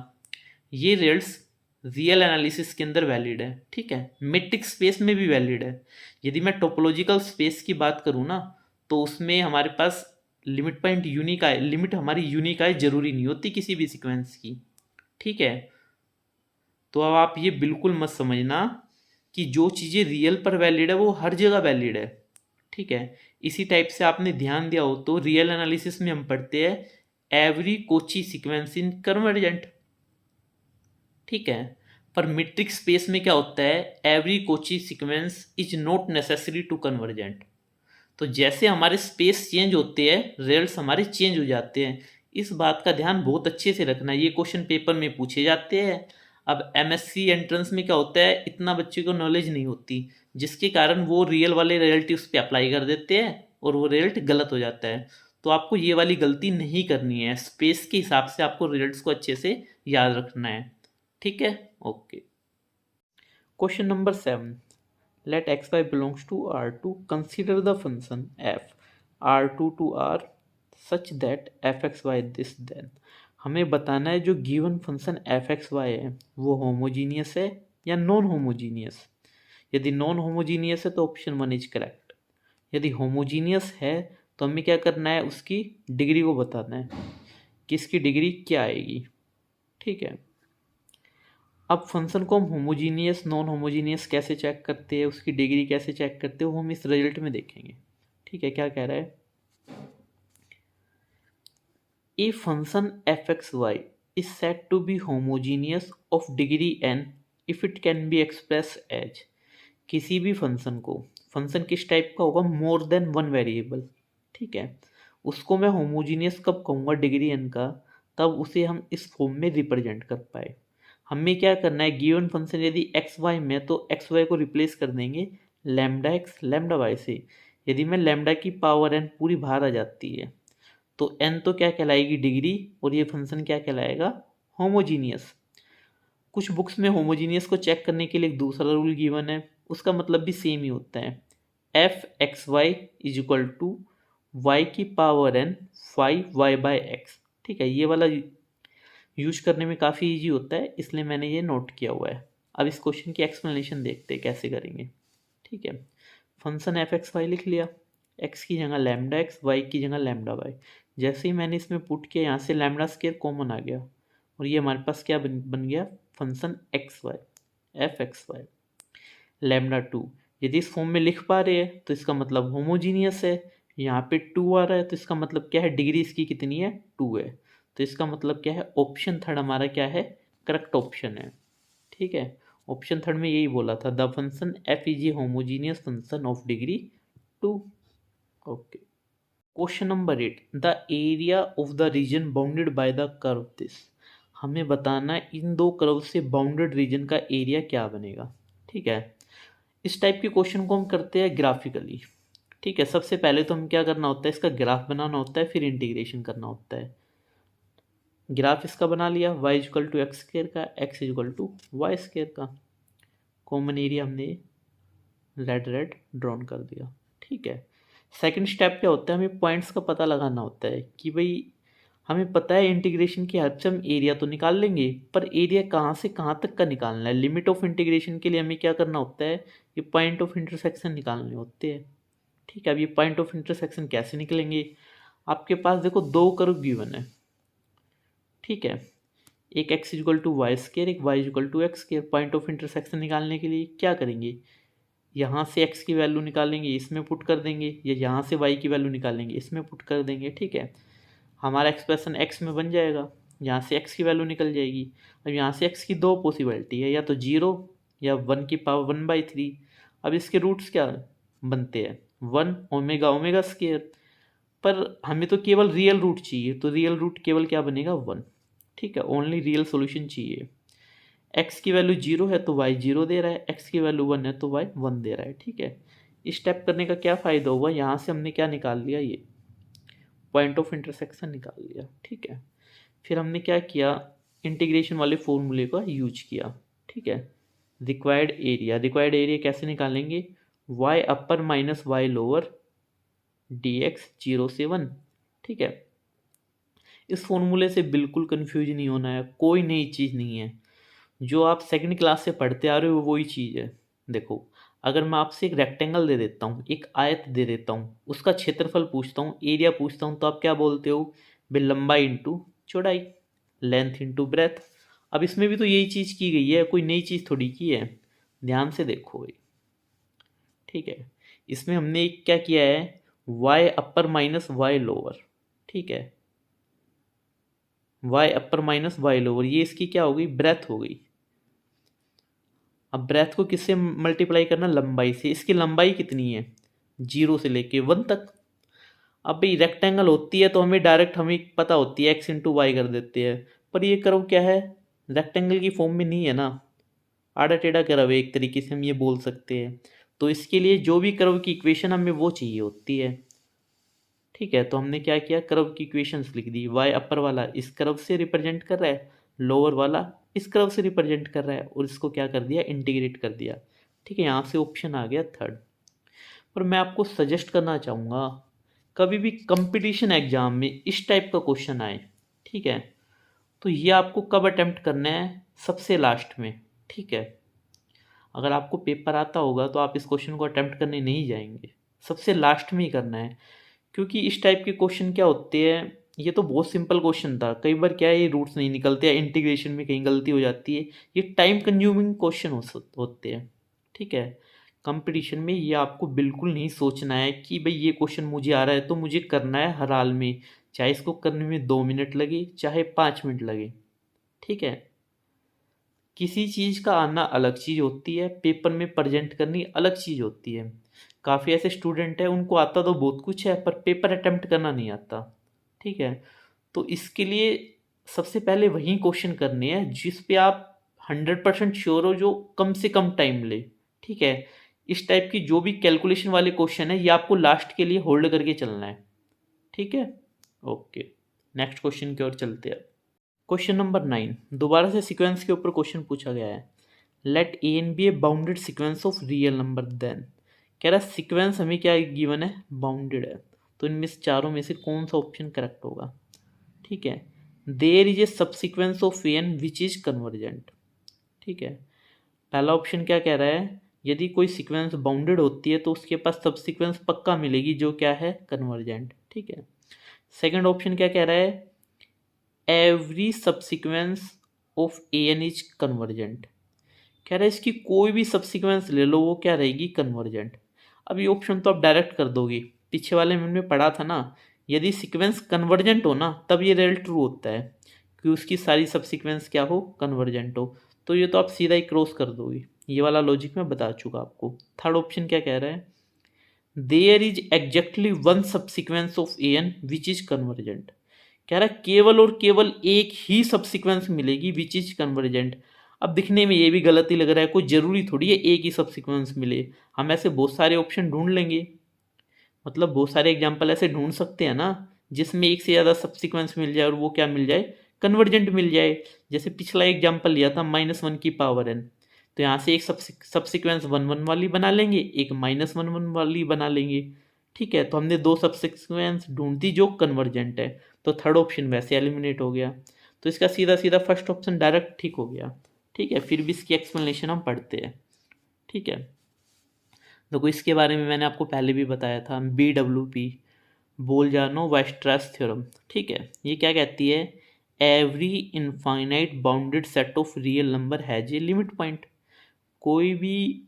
ये रिजल्ट्स रियल एनालिसिस के अंदर वैलिड है। ठीक है, मीट्रिक स्पेस में भी वैलिड है। यदि मैं टोपोलॉजिकल स्पेस की बात करूँ ना, तो उसमें हमारे पास लिमिट पॉइंट यूनिक आए, लिमिट हमारी यूनिक आए जरूरी नहीं होती किसी भी सीक्वेंस की। ठीक है, तो अब आप ये बिल्कुल मत समझना कि जो चीज़ें रियल पर वैलिड है वो हर जगह वैलिड है। ठीक है, इसी टाइप से आपने ध्यान दिया हो तो रियल एनालिसिस में हम पढ़ते हैं every Cauchy sequence in convergent. ठीक है, पर मीट्रिक स्पेस में क्या होता है, every Cauchy sequence is not necessary to convergent. तो जैसे हमारे स्पेस चेंज होते हैं रिजल्ट्स हमारे चेंज हो जाते हैं, इस बात का ध्यान बहुत अच्छे से रखना, ये क्वेश्चन पेपर में पूछे जाते हैं। अब एमएससी एंट्रेंस में क्या होता है, इतना बच्चे को नॉलेज नहीं होती, जिसके कारण वो रियल वाले रिजल्ट उस पर अप्लाई कर देते हैं और वो रिजल्ट गलत हो जाता है। तो आपको ये वाली गलती नहीं करनी है, स्पेस के हिसाब से आपको रिजल्ट्स को अच्छे से याद रखना है। ठीक है, okay. Question number 7, let xy belongs to R2, consider the function f R2 to R such that fxy this then। हमें बताना है जो गिवन फंक्शन fxy है वो होमोजीनियस है या नॉन होमोजीनियस। यदि नॉन होमोजीनियस है तो ऑप्शन 1 इज करेक्ट। यदि होमोजीनियस है तो हमें क्या करना है, उसकी डिग्री को बताना है कि इसकी डिग्री क्या आएगी। ठीक है, अब फंक्शन को हम होमोजीनियस नॉन होमोजीनियस कैसे चेक करते हैं, उसकी डिग्री कैसे चेक करते हैं, वो हम इस रिजल्ट में देखेंगे। ठीक है, क्या कह रहा है, a function F X Y is set to be homogeneous of degree n if it can be express as. किसी भी फंक्शन को, फंक्शन किस टाइप का होगा, मोर देन वन वेरिएबल। ठीक है, उसको मैं होमोजीनियस कब कहूँगा, डिग्री n का, तब उसे हम इस फॉर्म में रिप्रेजेंट कर पाए। हमें क्या करना है, गिवन फंक्शन यदि एक्स वाई में तो एक्स वाई को रिप्लेस कर देंगे लैम्डा एक्स लैम्डा वाई से। यदि मैं लैम्डा की पावर n पूरी बाहर आ जाती है तो n तो क्या कहलाएगी, डिग्री, और ये फंक्शन क्या कहलाएगा, होमोजीनियस। कुछ बुक्स में होमोजीनियस को चेक करने के लिए एक दूसरा रूल गिवन है, उसका मतलब भी सेम ही होता है, F X Y is equal to Y की पावर n 5y/x। ठीक है, ये वाला यूज करने में काफ़ी इजी होता है, इसलिए मैंने ये नोट किया हुआ है। अब इस क्वेश्चन की एक्सप्लेनेशन देखते हैं कैसे करेंगे। ठीक है, फंक्शन एफ एक्स वाई लिख लिया, एक्स की जगह लैम्डा एक्स, वाई की जगह लैम्डा वाई। जैसे ही मैंने इसमें पुट किया, यहाँ से लैम्डा स्केयर कॉमन आ गया और ये हमारे पास क्या बन गया, function X Y, F X Y lambda 2। यदि इस फॉर्म में लिख पा रहे हैं तो इसका मतलब होमोजीनियस है। यहाँ पे 2 आ रहा है तो इसका मतलब क्या है, डिग्री इसकी कितनी है, 2 है। तो इसका मतलब क्या है, ऑप्शन थर्ड हमारा क्या है, करेक्ट ऑप्शन है। ठीक है, ऑप्शन थर्ड में यही बोला था, the function F is a homogeneous function of degree 2। Okay, question number 8, the area of the reason bounded by the curve this. हमें बताना है इन दो कर्व से बाउंडेड रीजन का एरिया क्या बनेगा। ठीक है, इस टाइप के क्वेश्चन को हम करते हैं ग्राफिकली। ठीक है, सबसे पहले तो हम क्या करना होता है, इसका ग्राफ बनाना होता है, फिर इंटीग्रेशन करना होता है। ग्राफ इसका बना लिया, y equal to X square का, x equal to Y square का। कॉमन एरिया हमने रेड ड्रॉन कर दिया। ठीक है, सेकंड स्टेप क्या होता है, हमें पॉइंट्स का पता लगाना होता है कि भाई हमें पता है इंटीग्रेशन की हेल्प से हम एरिया तो निकाल लेंगे, पर एरिया कहाँ से कहाँ तक का निकालना है। लिमिट ऑफ इंटीग्रेशन के लिए हमें क्या करना होता है, ये पॉइंट ऑफ इंटरसेक्शन निकालने होते हैं। ठीक है, अब ये पॉइंट ऑफ इंटरसेक्शन कैसे निकलेंगे, आपके पास देखो दो कर्व गिवन है। ठीक है, एक x equal to Y square, एक y equal to X square. Point of intersection निकालने के लिए क्या करेंगे, यहाँ से x की वैल्यू निकालेंगे, इसमें पुट कर देंगे, या यहाँ से y की वैल्यू निकालेंगे, इसमें पुट कर देंगे। ठीक है, हमारा एक्सप्रेशन x में बन जाएगा, यहाँ से x की वैल्यू निकल जाएगी। अब यहाँ से x की दो पॉसिबिलिटी है, या तो 0 या 1 की पावर 1/3। अब इसके रूट्स क्या बनते हैं, 1 ओमेगा ओमेगा स्केयर, पर हमें तो केवल रियल रूट चाहिए, तो रियल रूट केवल क्या बनेगा, 1। ठीक है, ओनली रियल सॉल्यूशन चाहिए। x की वैल्यू 0 है तो y 0 दे रहा है, x की वैल्यू 1 है तो y 1 दे रहा है। ठीक है, इस स्टेप करने का क्या फ़ायदा होगा, यहाँ से हमने क्या निकाल लिया, ये पॉइंट ऑफ इंटरसेक्शन निकाल लिया। ठीक है, फिर हमने क्या किया, इंटीग्रेशन वाले फॉर्मूले का यूज किया। ठीक है, रिक्वायर्ड एरिया कैसे निकालेंगे, y अपर माइनस y लोअर dx 0 से 1। ठीक है, इस फॉर्मूले से बिल्कुल कंफ्यूज नहीं होना है, कोई नई चीज़ नहीं है, जो आप सेकंड क्लास से पढ़ते आ रहे हो वही चीज़ है। देखो, अगर मैं आपसे एक रेक्टेंगल दे देता हूँ, एक आयत दे देता हूँ, उसका क्षेत्रफल पूछता हूँ, एरिया पूछता हूँ, तो आप क्या बोलते हो, भाई लंबाई इंटू चौड़ाई, लेंथ इंटू ब्रेथ। अब इसमें भी तो यही चीज़ की गई है, कोई नई चीज़ थोड़ी की है, ध्यान से देखो भाई। ठीक है, इसमें हमने क्या किया है, y अपर माइनस y लोअर। ठीक है, y अपर माइनस y लोअर, ये इसकी क्या हो गई, ब्रेथ हो गई। अब ब्रेथ को किससे मल्टीप्लाई करना, लंबाई से। इसकी लंबाई कितनी है, 0 से लेके 1 तक। अब भाई रेक्टेंगल होती है तो हमें पता होती है x इंटू वाई कर देते हैं, पर ये कर्व क्या है, रेक्टेंगल की फॉर्म में नहीं है ना, आड़ा टेढ़ा कर्व है, एक तरीके से हम ये बोल सकते हैं। तो इसके लिए जो भी कर्व की इक्वेशन हमें वो चाहिए होती है। ठीक है, तो हमने क्या किया, कर्व की इक्वेशंस लिख दी, y अपर वाला इस कर्व से रिप्रेजेंट कर रहा है, लोअर वाला इस कर्व से रिप्रेजेंट कर रहा है और इसको क्या कर दिया, इंटीग्रेट कर दिया। ठीक है, यहाँ से ऑप्शन आ गया थर्ड। पर मैं आपको सजेस्ट करना चाहूँगा, कभी भी कंपटीशन एग्जाम में इस टाइप का क्वेश्चन आए, ठीक है, तो ये आपको कब अटेम्प्ट करना है, सबसे लास्ट में। ठीक है, अगर आपको पेपर आता होगा तो आप इस क्वेश्चन को अटेम्प्ट करने नहीं जाएंगे, सबसे लास्ट में ही करना है। क्योंकि इस टाइप के क्वेश्चन क्या होते हैं, ये तो बहुत सिंपल क्वेश्चन था, कई बार क्या है ये रूट्स नहीं निकलते या इंटीग्रेशन में कहीं गलती हो जाती है, ये टाइम कंज्यूमिंग क्वेश्चन होते हैं। ठीक है, कंपटीशन में ये आपको बिल्कुल नहीं सोचना है कि भाई ये क्वेश्चन मुझे आ रहा है तो मुझे करना है हर हाल में, चाहे इसको करने में 2 मिनट लगे चाहे 5 मिनट लगे। ठीक है, किसी चीज़ का आना अलग चीज़ होती है, पेपर में प्रेजेंट करनी अलग चीज़ होती है। काफ़ी ऐसे स्टूडेंट हैं उनको आता तो बहुत कुछ है पर पेपर अटेम्प्ट करना नहीं आता। ठीक है, तो इसके लिए सबसे पहले वही क्वेश्चन करने हैं जिस पे आप 100% श्योर हो, जो कम से कम टाइम ले। ठीक है, इस टाइप की जो भी कैलकुलेशन वाले क्वेश्चन है ये आपको लास्ट के लिए होल्ड करके चलना है। ठीक है, ओके, नेक्स्ट क्वेश्चन की ओर चलते हैं। क्वेश्चन नंबर 9 दोबारा से सीक्वेंस के ऊपर क्वेश्चन पूछा गया है। Let A N be a bounded sequence of real number, then कह रहा है सीक्वेंस हमें क्या गिवन है, बाउंडेड है, तो इनमें से चारों में से कौन सा ऑप्शन करेक्ट होगा। ठीक है, there is a subsequence of A N which is convergent. ठीक है, पहला ऑप्शन क्या कह रहा है, यदि कोई सीक्वेंस बाउंडेड होती है तो उसके पास सबसीक्वेंस पक्का मिलेगी जो क्या है, कन्वर्जेंट। ठीक है, सेकंड ऑप्शन क्या कह रहा है, every subsequence of A N is convergent. कह रहा है इसकी कोई भी सबसीक्वेंस ले लो वो क्या रहेगी, कन्वर्जेंट। अब ये ऑप्शन तो आप डायरेक्ट कर दोगे, पीछे वाले में हमने पढ़ा था ना, यदि सीक्वेंस कन्वर्जेंट हो ना तब ये रियल ट्रू होता है कि उसकी सारी सबसीक्वेंस क्या हो, कन्वर्जेंट हो। तो ये तो आप सीधा ही क्रॉस कर दोगे, ये वाला लॉजिक मैं बता चुका आपको। थर्ड ऑप्शन क्या कह रहा है, there is exactly one subsequence of A N which is convergent. कह रहा है केवल और केवल एक ही सबसीक्वेंस मिलेगी विच इज कन्वर्जेंट। अब दिखने में ये भी गलत ही लग रहा है, कोई ज़रूरी थोड़ी है एक ही सबसीक्वेंस मिले, हम ऐसे बहुत सारे ऑप्शन ढूंढ लेंगे, मतलब बहुत सारे एग्जाम्पल ऐसे ढूंढ सकते हैं ना जिसमें एक से ज़्यादा सबसीक्वेंस मिल जाए और वो क्या मिल जाए, कन्वर्जेंट मिल जाए। जैसे पिछला एग्जाम्पल लिया था -1 की पावर n, तो यहाँ से एक सबसीक्वेंस 1 1 वाली बना लेंगे, एक -1 1 वाली बना लेंगे। ठीक है, तो हमने दो सबसीक्वेंस ढूंढ दी जो कन्वर्जेंट है, तो थर्ड ऑप्शन वैसे एलिमिनेट हो गया, तो इसका सीधा सीधा फर्स्ट ऑप्शन डायरेक्ट ठीक हो गया। ठीक है, फिर भी इसकी एक्सप्लेनेशन हम पढ़ते हैं। ठीक है, देखो इसके बारे में मैंने आपको पहले भी बताया था, BWP बोल-जानो वाइस्ट्रास थ्योरम। ठीक है, ये क्या कहती है, every infinite bounded set of real number has a limit point. कोई भी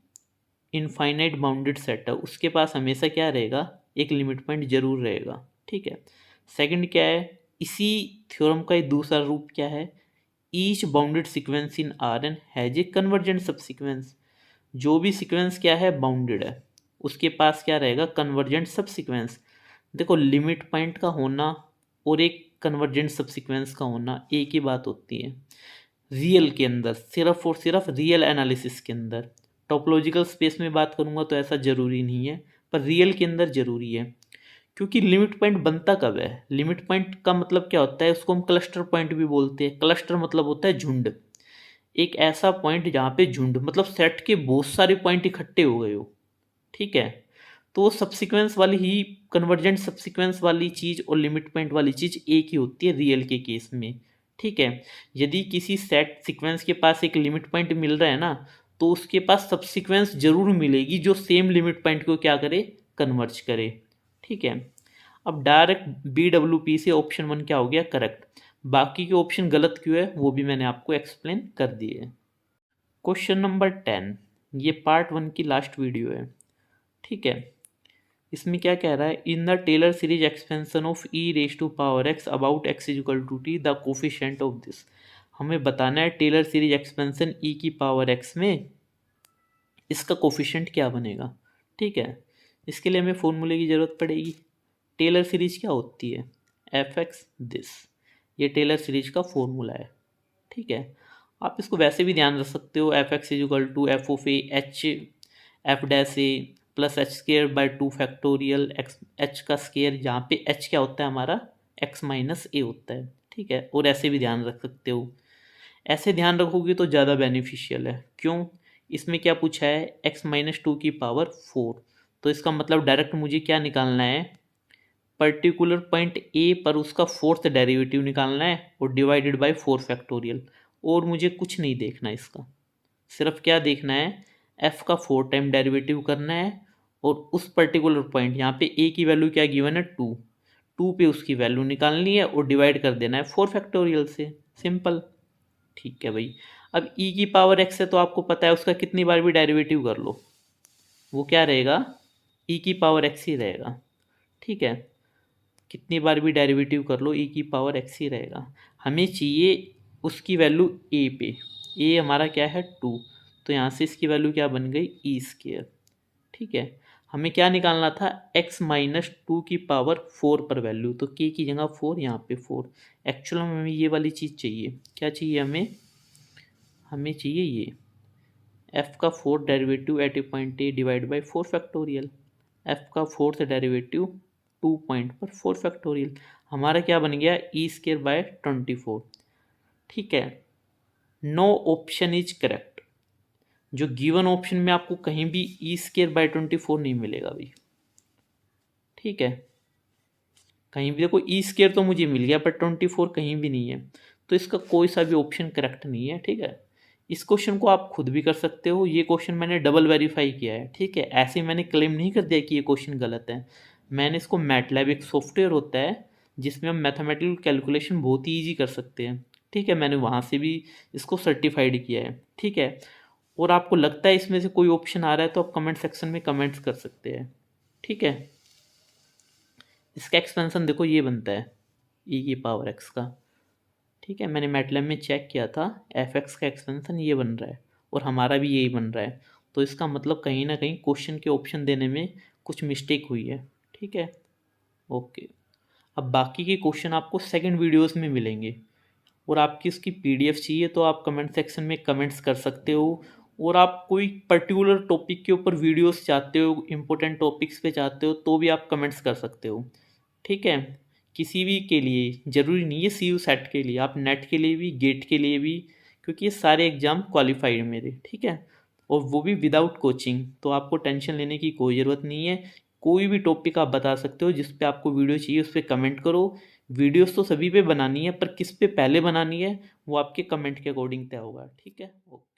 इनफाइनाइट बाउंडेड सेट है उसके पास हमेशा क्या रहेगा, एक लिमिट पॉइंट जरूर रहेगा। ठीक है, सेकंड क्या है, इसी थ्योरम का एक दूसरा रूप क्या है, each bounded sequence in R N has a convergent subsequence. जो भी सीक्वेंस क्या है, बाउंडेड है, उसके पास क्या रहेगा, कन्वर्जेंट सबसीक्वेंस। देखो लिमिट पॉइंट का होना और एक कन्वर्जेंट सबसीक्वेंस का होना एक ही बात होती है रियल के अंदर, सिर्फ और सिर्फ रियल एनालिसिस के अंदर। टोपोलॉजिकल स्पेस में बात करूंगा तो ऐसा ज़रूरी नहीं है, पर रियल के अंदर ज़रूरी है। क्योंकि लिमिट पॉइंट बनता कब है, लिमिट पॉइंट का मतलब क्या होता है, उसको हम क्लस्टर पॉइंट भी बोलते हैं। क्लस्टर मतलब होता है झुंड, एक ऐसा पॉइंट जहाँ पे झुंड मतलब सेट के बहुत सारे पॉइंट इकट्ठे हो गए हो। ठीक है, तो सब्सिक्वेंस वाली ही, कन्वर्जेंट सब्सिक्वेंस वाली चीज़ और लिमिट पॉइंट वाली चीज़ एक ही होती है रियल के केस में। ठीक है, यदि किसी सेट सीक्वेंस के पास एक लिमिट पॉइंट मिल रहा है ना, तो उसके पास सब्सिक्वेंस जरूर मिलेगी जो सेम लिमिट पॉइंट को क्या करे, कन्वर्ज करे। ठीक है, अब डायरेक्ट BWP से ऑप्शन 1 क्या हो गया, करेक्ट। बाकी के ऑप्शन गलत क्यों है वो भी मैंने आपको एक्सप्लेन कर दिए। क्वेश्चन नंबर 10, ये पार्ट 1 की लास्ट वीडियो है। ठीक है, इसमें क्या कह रहा है, in the Taylor series expansion of e⁻x about x=t the coefficient of this. हमें बताना है टेलर सीरीज एक्सपेंशन e⁻x में इसका कोफिशिएंट क्या बनेगा। ठीक है, इसके लिए हमें फॉर्मूले की ज़रूरत पड़ेगी। टेलर सीरीज क्या होती है, f(x) दिस, ये टेलर सीरीज का फॉर्मूला है। ठीक है, आप इसको वैसे भी ध्यान रख सकते हो, f(x)f(a) h f' plus h² 2 x h का स्केयर, जहाँ पे h क्या होता है हमारा, x - a होता है। ठीक है, और ऐसे भी ध्यान रख सकते हो ऐसे ध्यान रखोगे तो ज़्यादा बेनिफिशियल है। क्यों? इसमें क्या पूछा है, x-2 की पावर 4, तो इसका मतलब डायरेक्ट मुझे क्या निकालना है, पर्टिकुलर पॉइंट ए पर उसका फोर्थ डेरिवेटिव निकालना है और डिवाइडेड बाय 4 फैक्टोरियल। और मुझे कुछ नहीं देखना इसका, सिर्फ क्या देखना है, f का 4 टाइम डेरिवेटिव करना है और उस पर्टिकुलर पॉइंट, यहाँ पे a की वैल्यू क्या गिवन है 2, 2 पे उसकी वैल्यू निकालनी है और डिवाइड कर देना है 4 फैक्टोरियल से, सिंपल। ठीक है भाई। अब e की पावर x है तो आपको पता है उसका कितनी बार भी डेरिवेटिव कर लो वो क्या रहेगा, e की पावर x ही रहेगा। ठीक है, कितनी बार भी डेरिवेटिव कर लो e की पावर x ही रहेगा। हमें चाहिए उसकी वैल्यू a पे, a हमारा क्या है 2, तो यहाँ से इसकी वैल्यू क्या बन गई e²। ठीक है, हमें क्या निकालना था, x-2 की पावर 4 पर वैल्यू, तो k की जगह 4, यहाँ पे 4। एक्चुअल में हमें ये वाली चीज़ चाहिए, क्या चाहिए हमें चाहिए ये f का 4 derivative eight A point A divide by 4 factorial, f का 4th डेरिवेटिव 2 पॉइंट पर 4 फैक्टोरियल, हमारा क्या बन गया e²/24। ठीक है, नो ऑप्शन इज करेक्ट, जो गिवन ऑप्शन में आपको कहीं भी e²/24 नहीं मिलेगा भाई। ठीक है, कहीं भी देखो e² तो मुझे मिल गया पर 24 कहीं भी नहीं है, तो इसका कोई सा भी ऑप्शन करेक्ट नहीं है। ठीक है, इस क्वेश्चन को आप खुद भी कर सकते हो, ये क्वेश्चन मैंने डबल वेरीफाई किया है। ठीक है, ऐसे मैंने क्लेम नहीं कर दिया कि ये क्वेश्चन गलत है। मैंने इसको मैटलैब एक सॉफ्टवेयर होता है जिसमें हम मैथमेटिकल कैलकुलेशन बहुत ही ईजी कर सकते हैं। ठीक है, मैंने वहाँ से भी इसको सर्टिफाइड किया है। ठीक है, और आपको लगता है इसमें से कोई ऑप्शन आ रहा है तो आप कमेंट सेक्शन में कमेंट्स कर सकते हैं। ठीक है, इसका एक्सपेंशन देखो ये बनता है e की पावर x का। ठीक है, मैंने मैटलैब में चेक किया था, fx का एक्सपेंशन ये बन रहा है और हमारा भी यही बन रहा है, तो इसका मतलब कहीं ना कहीं क्वेश्चन के ऑप्शन देने में कुछ मिस्टेक हुई है। ठीक है, ओके। अब बाकी के क्वेश्चन आपको सेकंड वीडियोस में मिलेंगे, और आपकी उसकी पीडीएफ चाहिए तो आप कमेंट सेक्शन में कमेंट्स कर सकते हो। और आप कोई पर्टिकुलर टॉपिक के ऊपर वीडियोस चाहते हो, इम्पोर्टेंट टॉपिक्स पे चाहते हो, तो भी आप कमेंट्स कर सकते हो। ठीक है, किसी भी के लिए ज़रूरी नहीं है सी यू सेट के लिए, आप नेट के लिए भी, गेट के लिए भी, क्योंकि ये सारे एग्ज़ाम क्वालिफाइड मेरे। ठीक है, और वो भी विदाउट कोचिंग, तो आपको टेंशन लेने की कोई ज़रूरत नहीं है। कोई भी टॉपिक आप बता सकते हो, जिस पे आपको वीडियो चाहिए उस पर कमेंट करो। वीडियोस तो सभी पे बनानी है, पर किस पे पहले बनानी है वो आपके कमेंट के अकॉर्डिंग तय होगा। ठीक है, ओके।